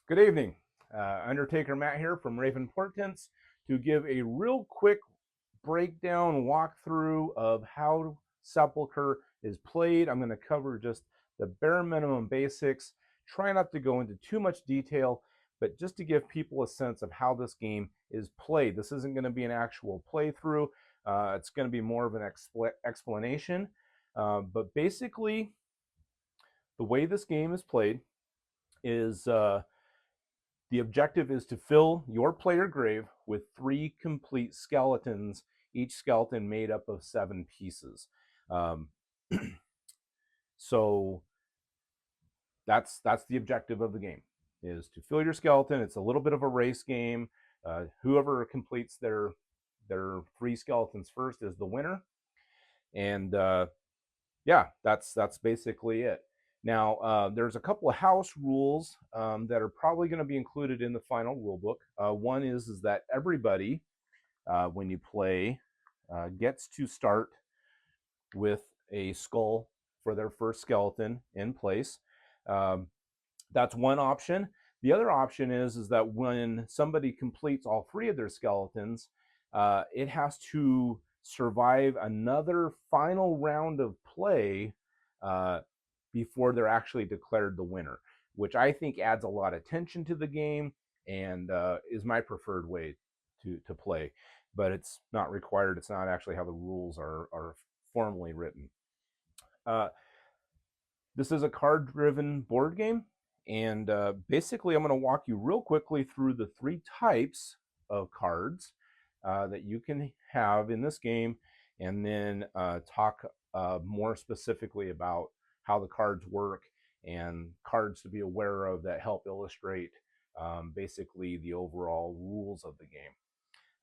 Good evening. Undertaker Matt here from Raven Portents to give a real quick breakdown, walkthrough of how Sepulchre is played. I'm going to cover just the bare minimum basics. Try not to go into too much detail, but just to give people a sense of how this game is played. This isn't going to be an actual playthrough. It's going to be more of an explanation. But basically, the way this game is played is the objective is to fill your player grave with 3 complete skeletons, each skeleton made up of 7 pieces. Um, so that's the objective of the game, is to fill your skeleton. It's a little bit of a race game. Whoever completes their 3 skeletons first is the winner. And yeah, that's basically it. Now, there's a couple of house rules that are probably going to be included in the final rule book. One is that everybody, when you play, gets to start with a skull for their first skeleton in place. Um, that's one option. The other option is that when somebody completes all 3 of their skeletons, it has to survive another final round of play before they're actually declared the winner, which I think adds a lot of tension to the game and is my preferred way to play. But it's not required. It's not actually how the rules are formally written. Uh, this is a card-driven board game, and basically I'm going to walk you real quickly through the 3 types of cards that you can have in this game, and then talk more specifically about how the cards work and cards to be aware of that help illustrate basically the overall rules of the game.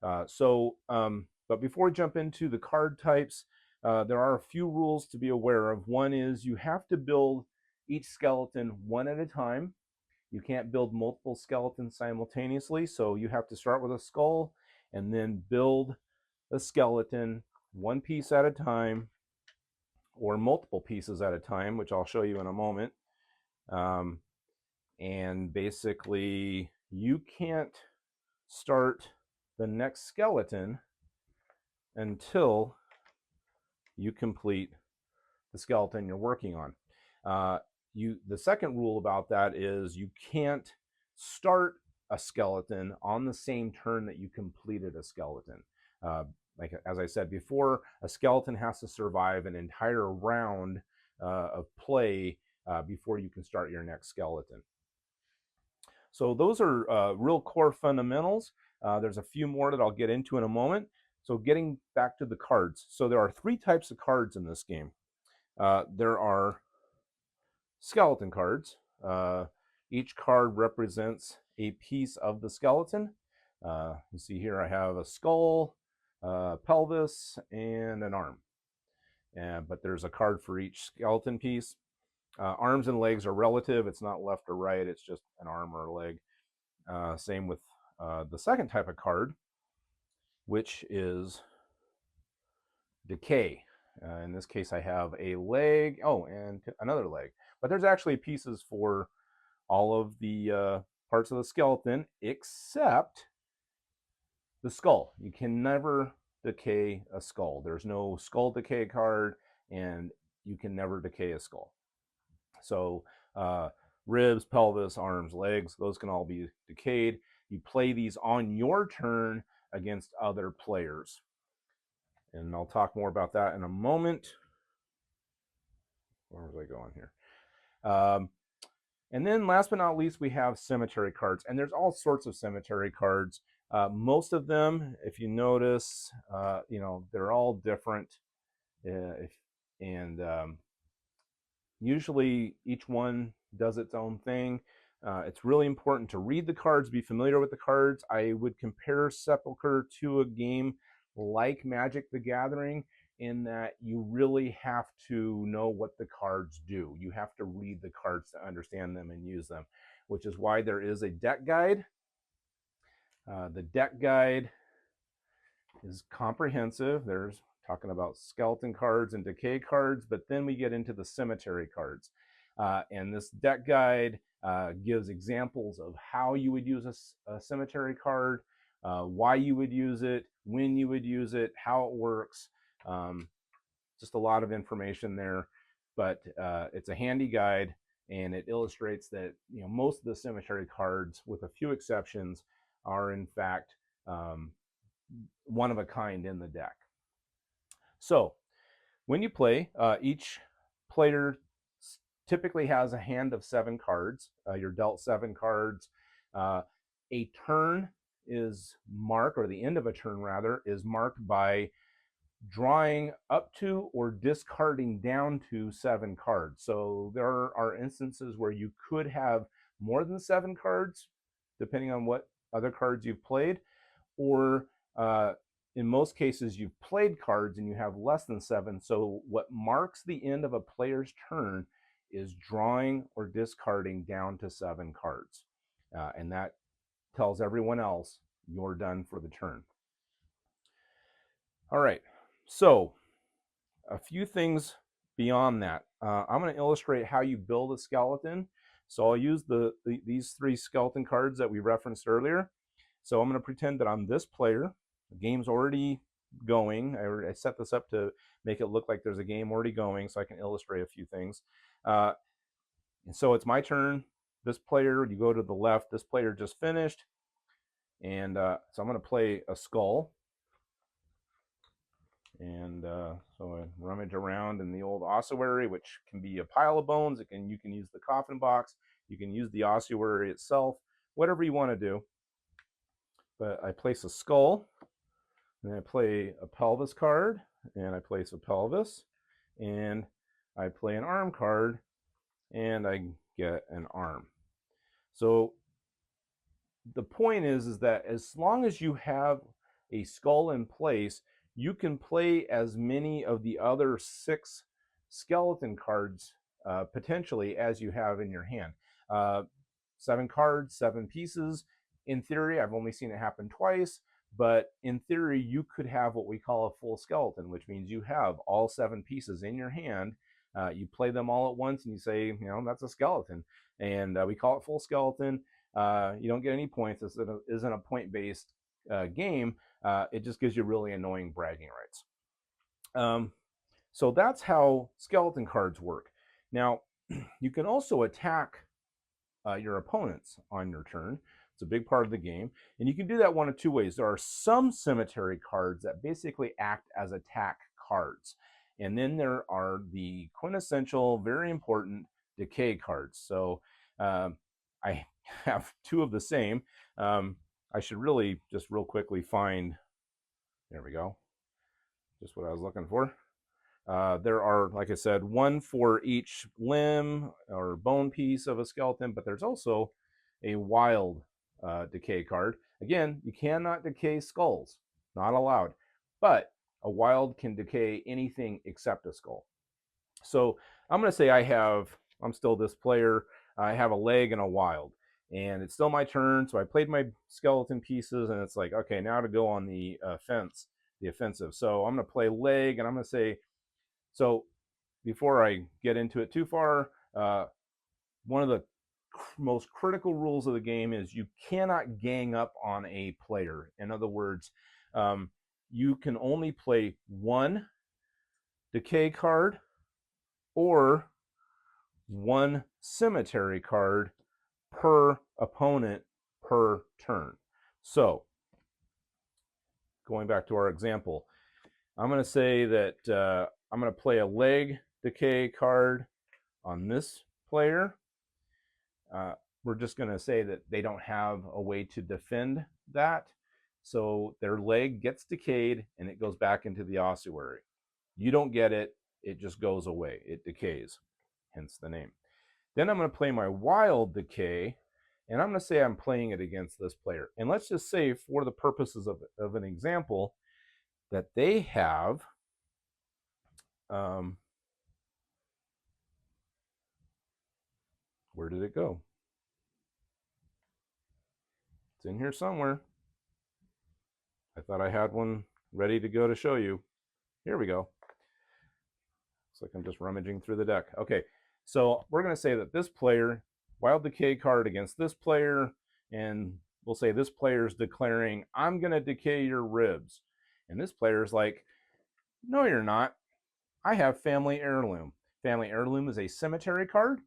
But before we jump into the card types, there are a few rules to be aware of. One is you have to build each skeleton one at a time. You can't build multiple skeletons simultaneously, so you have to start with a skull and then build a skeleton one piece at a time or multiple pieces at a time, which I'll show you in a moment. And basically, you can't start the next skeleton until you complete the skeleton you're working on. The second rule about that is you can't start a skeleton on the same turn that you completed a skeleton. Like as I said before, a skeleton has to survive an entire round of play before you can start your next skeleton. So those are real core fundamentals. There's a few more that I'll get into in a moment. So getting back to the cards. So there are 3 types of cards in this game. There are skeleton cards. Each card represents a piece of the skeleton. You see here I have a skull, pelvis, and an arm. But there's a card for each skeleton piece. Arms and legs are relative. It's not left or right. It's just an arm or a leg. Same with the second type of card, which is decay. In this case, I have a leg, and another leg. But there's actually pieces for all of the parts of the skeleton except the skull. You can never decay a skull. There's no skull decay card, and you can never decay a skull. So ribs, pelvis, arms, legs, those can all be decayed. You play these on your turn against other players. And I'll talk more about that in a moment. Where was I going here? And then last but not least, we have cemetery cards. And there's all sorts of cemetery cards. Most of them, if you notice, they're all different. Usually each one does its own thing. It's really important to read the cards, be familiar with the cards. I would compare Sepulchre to a game like Magic the Gathering in that you really have to know what the cards do. You have to read the cards to understand them and use them, which is why there is a deck guide. The deck guide is comprehensive. There's talking about skeleton cards and decay cards, but then we get into the cemetery cards. And this deck guide gives examples of how you would use a cemetery card, why you would use it, when you would use it, how it works. Just a lot of information there, but it's a handy guide, and it illustrates that most of the cemetery cards, with a few exceptions, are in fact one of a kind in the deck. So when you play, each player typically has a hand of 7 cards. You're dealt 7 cards. A turn is marked, or the end of a turn rather, is marked by drawing up to or discarding down to 7 cards. So there are instances where you could have more than 7 cards, depending on what other cards you've played, or in most cases you've played cards and you have less than 7. So what marks the end of a player's turn is drawing or discarding down to 7 cards. And that tells everyone else you're done for the turn. All right, so a few things beyond that. I'm going to illustrate how you build a skeleton. So I'll use these 3 skeleton cards that we referenced earlier. So I'm going to pretend that I'm this player. The game's already going. I set this up to make it look like there's a game already going so I can illustrate a few things. And so it's my turn. This player, you go to the left, this player just finished. And so I'm going to play a skull. And so I rummage around in the old ossuary, which can be a pile of bones. You can use the coffin box. You can use the ossuary itself, whatever you want to do. But I place a skull, and I play a pelvis card, and I place a pelvis, and I play an arm card, and I get an arm. So the point is that as long as you have a skull in place, you can play as many of the other 6 skeleton cards potentially as you have in your hand. 7 cards, 7 pieces. In theory, I've only seen it happen twice, but in theory, you could have what we call a full skeleton, which means you have all 7 pieces in your hand. You play them all at once and you say, that's a skeleton. And we call it full skeleton. You don't get any points. This isn't a point-based game. It just gives you really annoying bragging rights. So that's how skeleton cards work. Now, you can also attack your opponents on your turn. It's a big part of the game. And you can do that one of 2 ways. There are some cemetery cards that basically act as attack cards. And then there are the quintessential, very important decay cards. So I have 2 of the same. I should really just real quickly find, there we go, just what I was looking for. There are, like I said, 1 for each limb or bone piece of a skeleton, but there's also a wild decay card. Again, you cannot decay skulls, not allowed, but a wild can decay anything except a skull. So I'm going to say I'm still this player, I have a leg and a wild, and it's still my turn. So I played my skeleton pieces, and it's like, okay, now to go on the offensive. So I'm going to play leg, and I'm going to say, so before I get into it too far, one of the most critical rules of the game is you cannot gang up on a player. In other words, you can only play 1 decay card or 1 cemetery card per opponent per turn. So going back to our example, I'm going to say that I'm going to play a leg decay card on this player. We're just going to say that they don't have a way to defend that. So their leg gets decayed and it goes back into the ossuary. You don't get it. It just goes away. It decays, hence the name. Then I'm going to play my wild decay, and I'm going to say I'm playing it against this player. And let's just say, for the purposes of an example, that they have where did it go? It's in here somewhere. I thought I had one ready to go to show you. Here we go. Looks like I'm just rummaging through the deck. Okay, So we're going to say that this player, wild decay card against this player, and we'll say this player is declaring, I'm going to decay your ribs. And this player is like, no, you're not. I have family heirloom. Family heirloom is a cemetery card.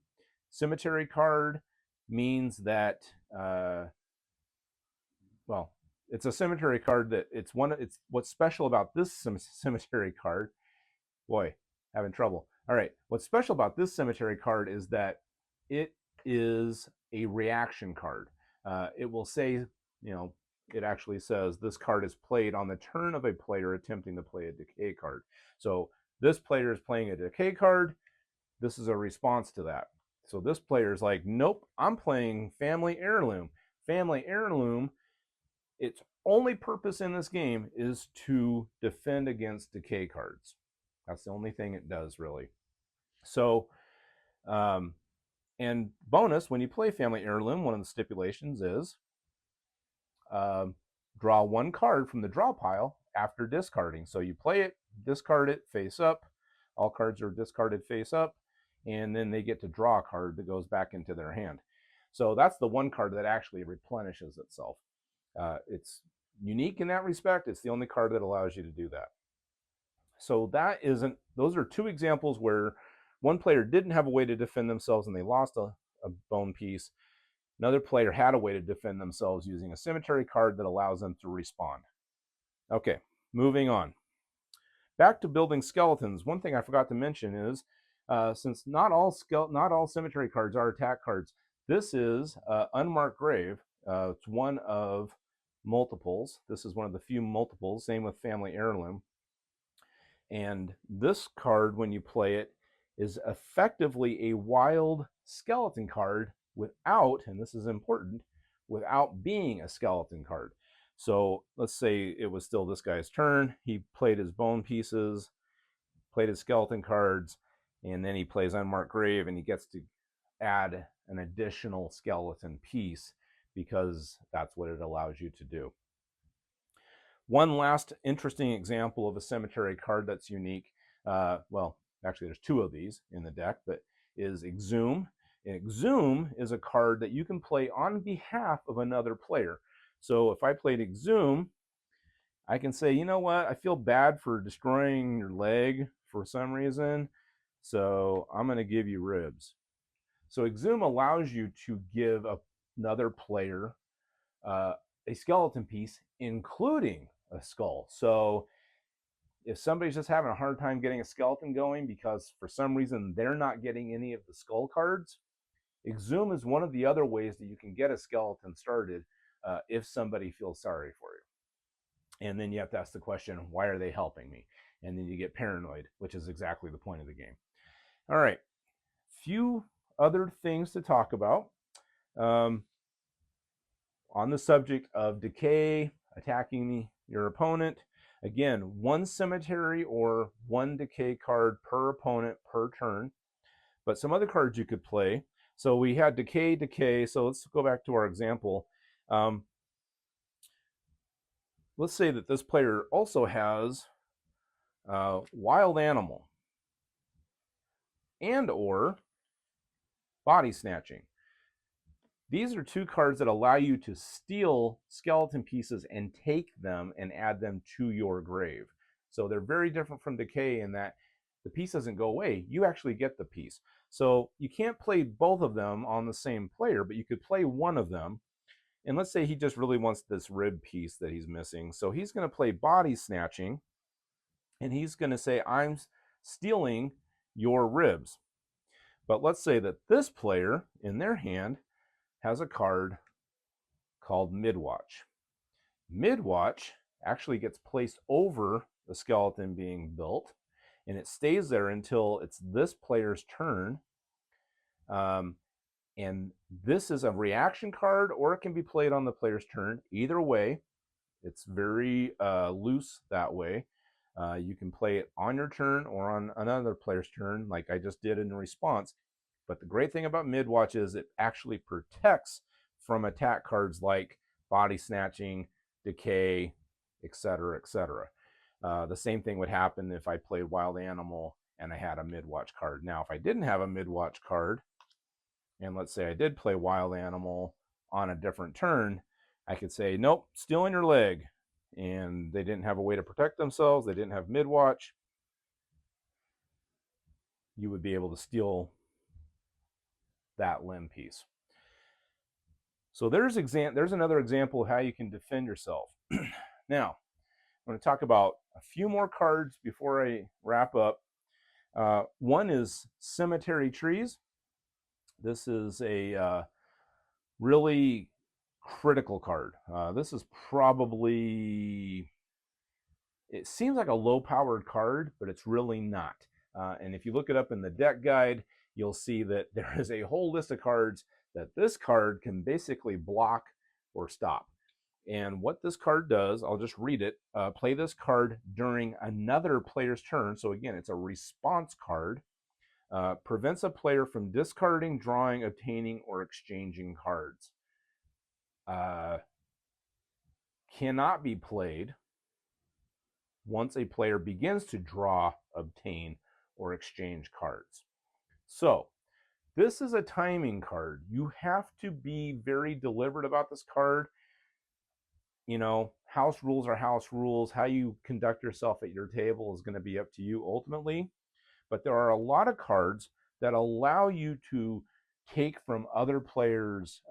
Cemetery card means that, well, it's a cemetery card that it's what's special about this cemetery card. Boy, having trouble. All right, what's special about this cemetery card is that it is a reaction card. It will say, it actually says this card is played on the turn of a player attempting to play a decay card. So this player is playing a decay card. This is a response to that. So this player is like, nope, I'm playing family heirloom. Family heirloom, its only purpose in this game is to defend against decay cards. That's the only thing it does, really. So, and bonus, when you play family heirloom, one of the stipulations is draw one card from the draw pile after discarding. So you play it, discard it face up. All cards are discarded face up, and then they get to draw a card that goes back into their hand. So that's the one card that actually replenishes itself. It's unique in that respect. It's the only card that allows you to do that. So those are two examples where one player didn't have a way to defend themselves and they lost a bone piece. Another player had a way to defend themselves using a cemetery card that allows them to respond. Okay, moving on. Back to building skeletons. One thing I forgot to mention is, since not all cemetery cards are attack cards, this is Unmarked Grave. It's one of multiples. This is one of the few multiples. Same with Family Heirloom. And this card, when you play it, is effectively a wild skeleton card without, and this is important, without being a skeleton card. So let's say it was still this guy's turn. He played his bone pieces, played his skeleton cards, and then he plays Unmarked Grave, and he gets to add an additional skeleton piece because that's what it allows you to do. One last interesting example of a cemetery card that's unique, well, actually there's two of these in the deck, but is Exhume. Exhume is a card that you can play on behalf of another player. So if I played Exhume, I can say, you know what, I feel bad for destroying your leg for some reason, so I'm going to give you ribs. So Exhume allows you to give another player a skeleton piece, including a skull. So if somebody's just having a hard time getting a skeleton going because for some reason they're not getting any of the skull cards, Exhume is one of the other ways that you can get a skeleton started if somebody feels sorry for you. And then you have to ask the question, why are they helping me? And then you get paranoid, which is exactly the point of the game. All right, few other things to talk about. On the subject of decay, attacking your opponent, again, one cemetery or one decay card per opponent per turn. But some other cards you could play. So we had decay. So let's go back to our example. Let's say that this player also has wild animal and or body snatching. These are two cards that allow you to steal skeleton pieces and take them and add them to your grave. So they're very different from decay in that the piece doesn't go away. You actually get the piece. So you can't play both of them on the same player, but you could play one of them. And let's say he just really wants this rib piece that he's missing. So he's going to play body snatching, and he's going to say, I'm stealing your ribs. But let's say that this player in their hand has a card called Midwatch. Midwatch actually gets placed over the skeleton being built, and it stays there until it's this player's turn. And this is a reaction card, or it can be played on the player's turn. Either way, it's very loose that way. You can play it on your turn or on another player's turn, like I just did in response. But the great thing about Midwatch is it actually protects from attack cards like body snatching, decay, etc., etc. The same thing would happen if I played wild animal and I had a mid-watch card. Now, if I didn't have a mid-watch card, and let's say I did play Wild Animal on a different turn, I could say, nope, stealing your leg. And they didn't have a way to protect themselves. They didn't have mid-watch. You would be able to steal that limb piece. So there's another example of how you can defend yourself. Now, I'm going to talk about a few more cards before I wrap up. One is Cemetery Trees. This is a really critical card. This is probably, it seems like a low-powered card, but it's really not. And if you look it up in the deck guide, you'll see that there is a whole list of cards that this card can basically block or stop. And what this card does, I'll just read it. Play this card during another player's turn. So again, it's a response card. Prevents a player from discarding, drawing, obtaining, or exchanging cards. Cannot be played once a player begins to draw, obtain, or exchange cards. So this is a timing card. You have to be very deliberate about this card. You know, house rules are house rules. How you conduct yourself at your table is going to be up to you ultimately. But there are a lot of cards that allow you to take from other players'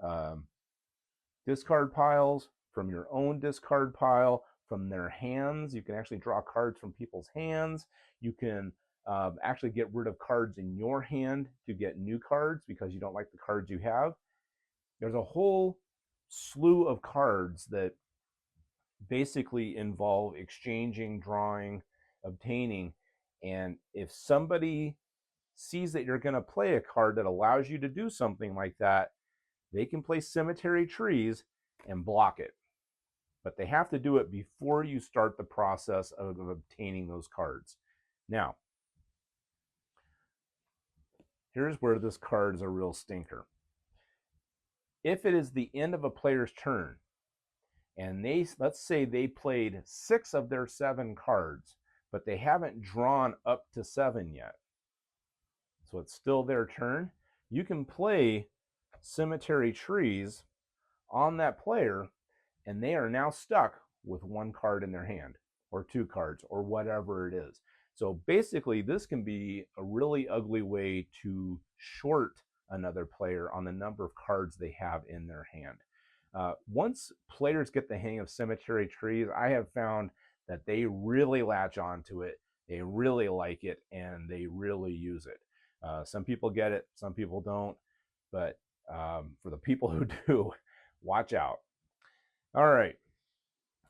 discard piles, from your own discard pile, from their hands. You can actually draw cards from people's hands. You can actually get rid of cards in your hand to get new cards because you don't like the cards you have. There's a whole slew of cards that basically involve exchanging, drawing, obtaining. And if somebody sees that you're going to play a card that allows you to do something like that, they can play Cemetery Trees and block it. But they have to do it before you start the process of obtaining those cards. Now, here's where this card is a real stinker. If it is the end of a player's turn, and let's say they played 6 of their 7 cards, but they haven't drawn up to 7 yet, so it's still their turn, you can play Cemetery Trees on that player, and they are now stuck with 1 card in their hand, or 2 cards, or whatever it is. So basically, this can be a really ugly way to short another player on the number of cards they have in their hand. Once players get the hang of Cemetery Trees, I have found that they really latch onto it, they really like it, and they really use it. Some people get it, some people don't, but for the people who do, watch out. All right,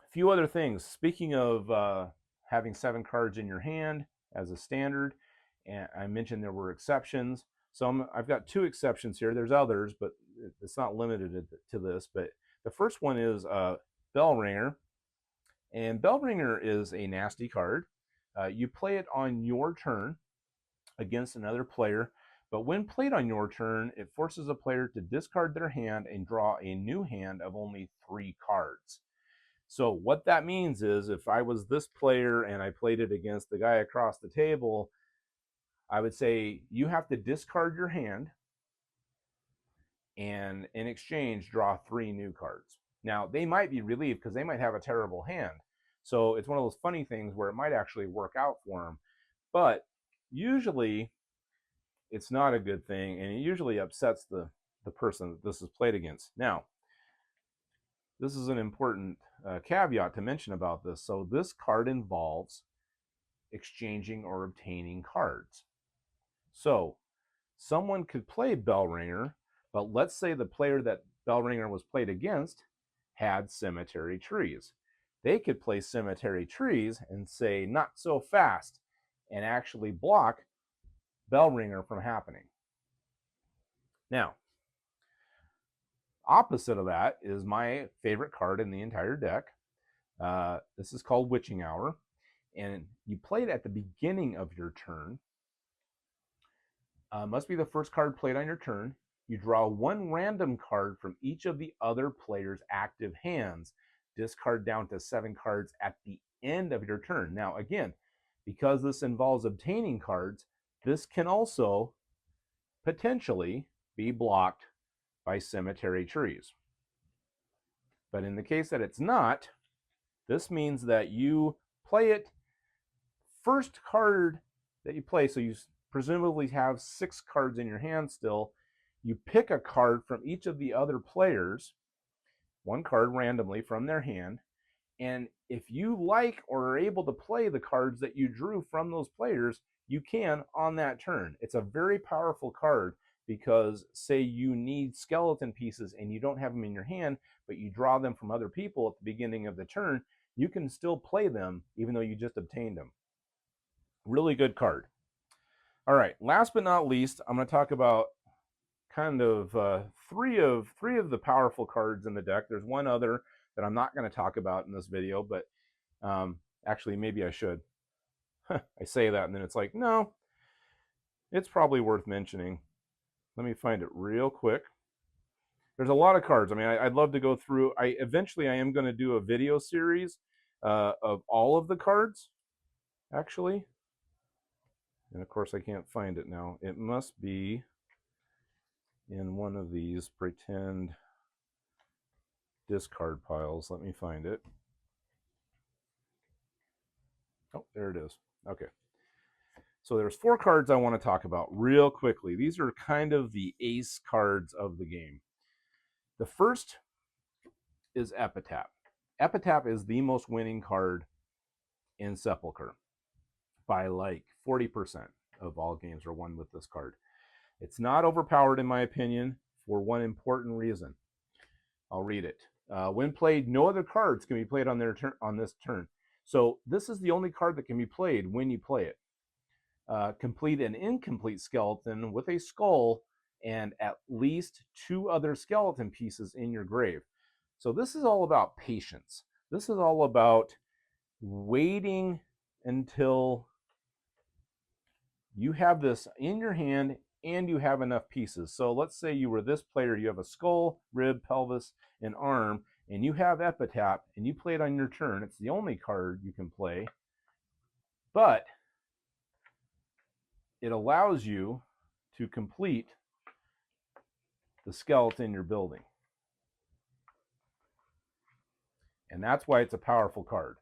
a few other things. Speaking of having 7 cards in your hand as a standard, and I mentioned there were exceptions. So I've got 2 exceptions here. There's others, but it's not limited to this. But the first one is Bell Ringer. And Bell Ringer is a nasty card. You play it on your turn against another player, but when played on your turn, it forces a player to discard their hand and draw a new hand of only 3 cards. So what that means is if I was this player and I played it against the guy across the table, I would say you have to discard your hand and in exchange draw 3 new cards. Now, they might be relieved because they might have a terrible hand. So it's one of those funny things where it might actually work out for them. But usually it's not a good thing, and it usually upsets the person that this is played against. Now, this is an important caveat to mention about this. So this card involves exchanging or obtaining cards. So someone could play Bell Ringer, but let's say the player that Bell Ringer was played against had Cemetery Trees. They could play Cemetery Trees and say, not so fast, and actually block Bell Ringer from happening. Now, opposite of that is my favorite card in the entire deck. This is called Witching Hour, and you play it at the beginning of your turn. Must be the first card played on your turn. You draw 1 random card from each of the other player's active hands. Discard down to 7 cards at the end of your turn. Now, again, because this involves obtaining cards, This can also potentially be blocked by cemetery trees. But in the case that it's not, this means that you play it first card that you play, so you presumably have 6 cards in your hand still. You pick a card from each of the other players, 1 card randomly from their hand, and if you like or are able to play the cards that you drew from those players, you can on that turn. It's a very powerful card because say you need skeleton pieces and you don't have them in your hand, but you draw them from other people at the beginning of the turn, you can still play them even though you just obtained them. Really good card. All right, last but not least, I'm going to talk about kind of three of the powerful cards in the deck. There's one other that I'm not going to talk about in this video, but actually maybe I should. I say that and then it's like, no, it's probably worth mentioning. Let me find it real quick. There's a lot of cards. I mean, I'd love to go through. Eventually I am going to do a video series of all of the cards, actually. And of course I can't find it now. It must be in one of these pretend discard piles. Let me find it. Oh, there it is. Okay. So there's 4 cards I want to talk about real quickly. These are kind of the ace cards of the game. The first is Epitaph. Epitaph is the most winning card in Sepulchre by like 40% of all games are won with this card. It's not overpowered in my opinion for one important reason. I'll read it. When played, no other cards can be played on this turn. So this is the only card that can be played when you play it. Complete an incomplete skeleton with a skull and at least 2 other skeleton pieces in your grave. So this is all about patience. This is all about waiting until you have this in your hand and you have enough pieces. So let's say you were this player, you have a skull, rib, pelvis, and arm, and you have Epitaph, and you play it on your turn. It's the only card you can play, but it allows you to complete the skeleton you're building. And that's why it's a powerful card.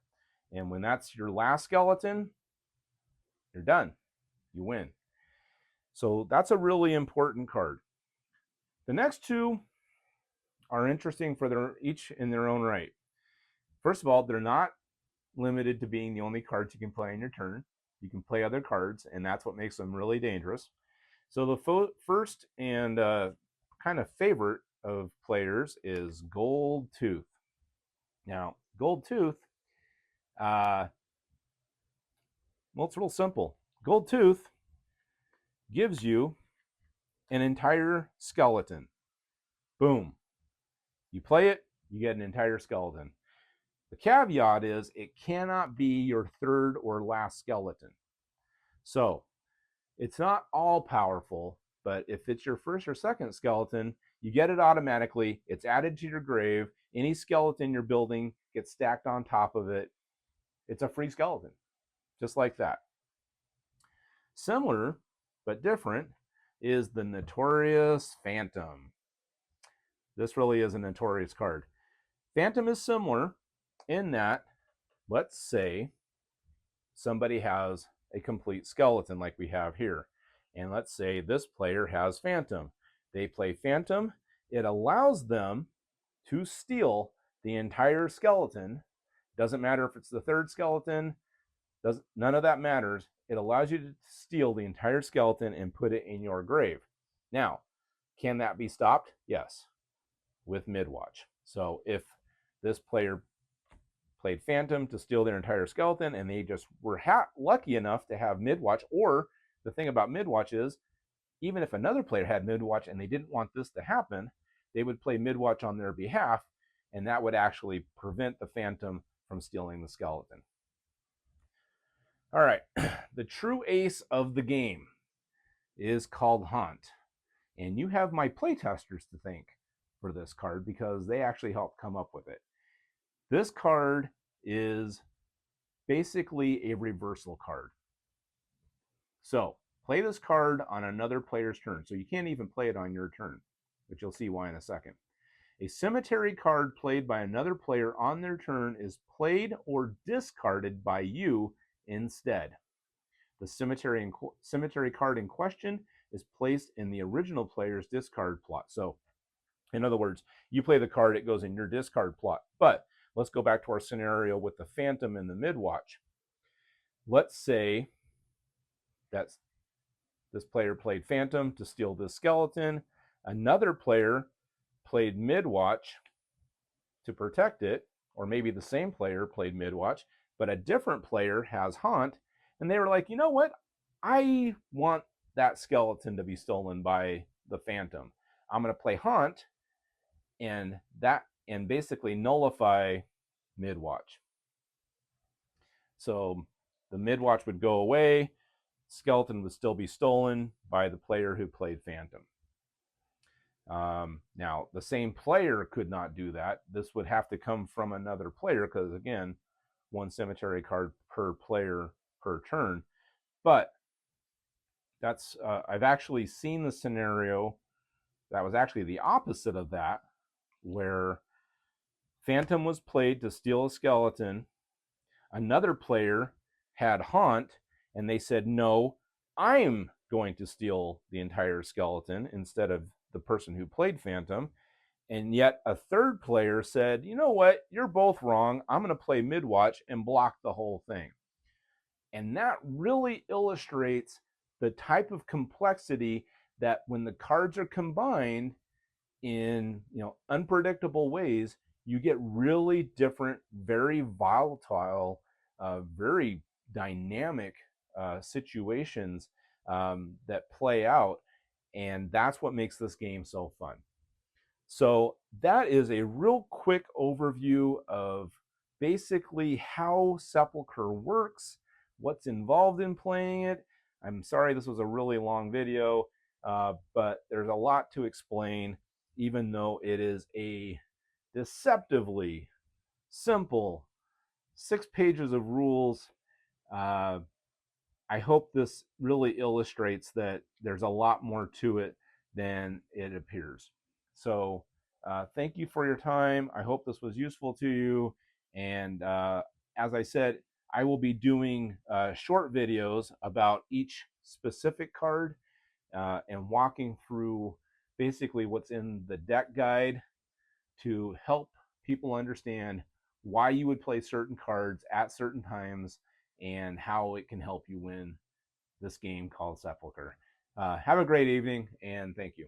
And when that's your last skeleton, you're done. You win. So that's a really important card. The next 2 are interesting for each in their own right. First of all, they're not limited to being the only cards you can play on your turn. You can play other cards, and that's what makes them really dangerous. So the first and kind of favorite of players is Gold Tooth. Now, Gold Tooth, well, it's real simple. Gold Tooth gives you an entire skeleton. Boom. You play it, you get an entire skeleton. The caveat is it cannot be your 3rd or last skeleton. So it's not all powerful, but if it's your 1st or 2nd skeleton, you get it automatically. It's added to your grave. Any skeleton you're building gets stacked on top of it. It's a free skeleton, just like that. Similar, but different, is the Notorious Phantom. This really is a notorious card. Phantom is similar in that, let's say somebody has a complete skeleton like we have here. And let's say this player has Phantom. They play Phantom. It allows them to steal the entire skeleton. Doesn't matter if it's the 3rd skeleton. None of that matters. It allows you to steal the entire skeleton and put it in your grave. Now, can that be stopped? Yes, with Midwatch. So if this player played Phantom to steal their entire skeleton and they just were lucky enough to have Midwatch, or the thing about Midwatch is, even if another player had Midwatch and they didn't want this to happen, they would play Midwatch on their behalf, and that would actually prevent the Phantom from stealing the skeleton. All right, the true ace of the game is called Haunt. And you have my playtesters to thank for this card because they actually helped come up with it. This card is basically a reversal card. So Play this card on another player's turn. So you can't even play it on your turn, which you'll see why in a second. A cemetery card played by another player on their turn is played or discarded by you instead. The cemetery card in question is placed in the original player's discard plot. So, in other words, you play the card, it goes in your discard plot. But let's go back to our scenario with the Phantom and the Midwatch. Let's say that this player played Phantom to steal this skeleton. Another player played Midwatch to protect it, or maybe the same player played Midwatch, but a different player has Haunt, and they were like, you know what? I want that skeleton to be stolen by the Phantom. I'm going to play Haunt and basically nullify Midwatch. So the Midwatch would go away, skeleton would still be stolen by the player who played Phantom. Now, the same player could not do that. This would have to come from another player because, again, one cemetery card per player per turn. But that's I've actually seen the scenario that was actually the opposite of that, where Phantom was played to steal a skeleton. Another player had Haunt, and they said, no, I'm going to steal the entire skeleton instead of the person who played Phantom. And yet a third player said, you know what, you're both wrong. I'm going to play Midwatch and block the whole thing. And that really illustrates the type of complexity that when the cards are combined in unpredictable ways, you get really different, very volatile, very dynamic situations that play out. And that's what makes this game so fun. So that is a real quick overview of basically how Sepulchre works, what's involved in playing it. I'm sorry this was a really long video, but there's a lot to explain, even though it is a deceptively simple 6 pages of rules. I hope this really illustrates that there's a lot more to it than it appears. So thank you for your time. I hope this was useful to you. And as I said, I will be doing short videos about each specific card and walking through basically what's in the deck guide to help people understand why you would play certain cards at certain times and how it can help you win this game called Sepulchre. Have a great evening, and thank you.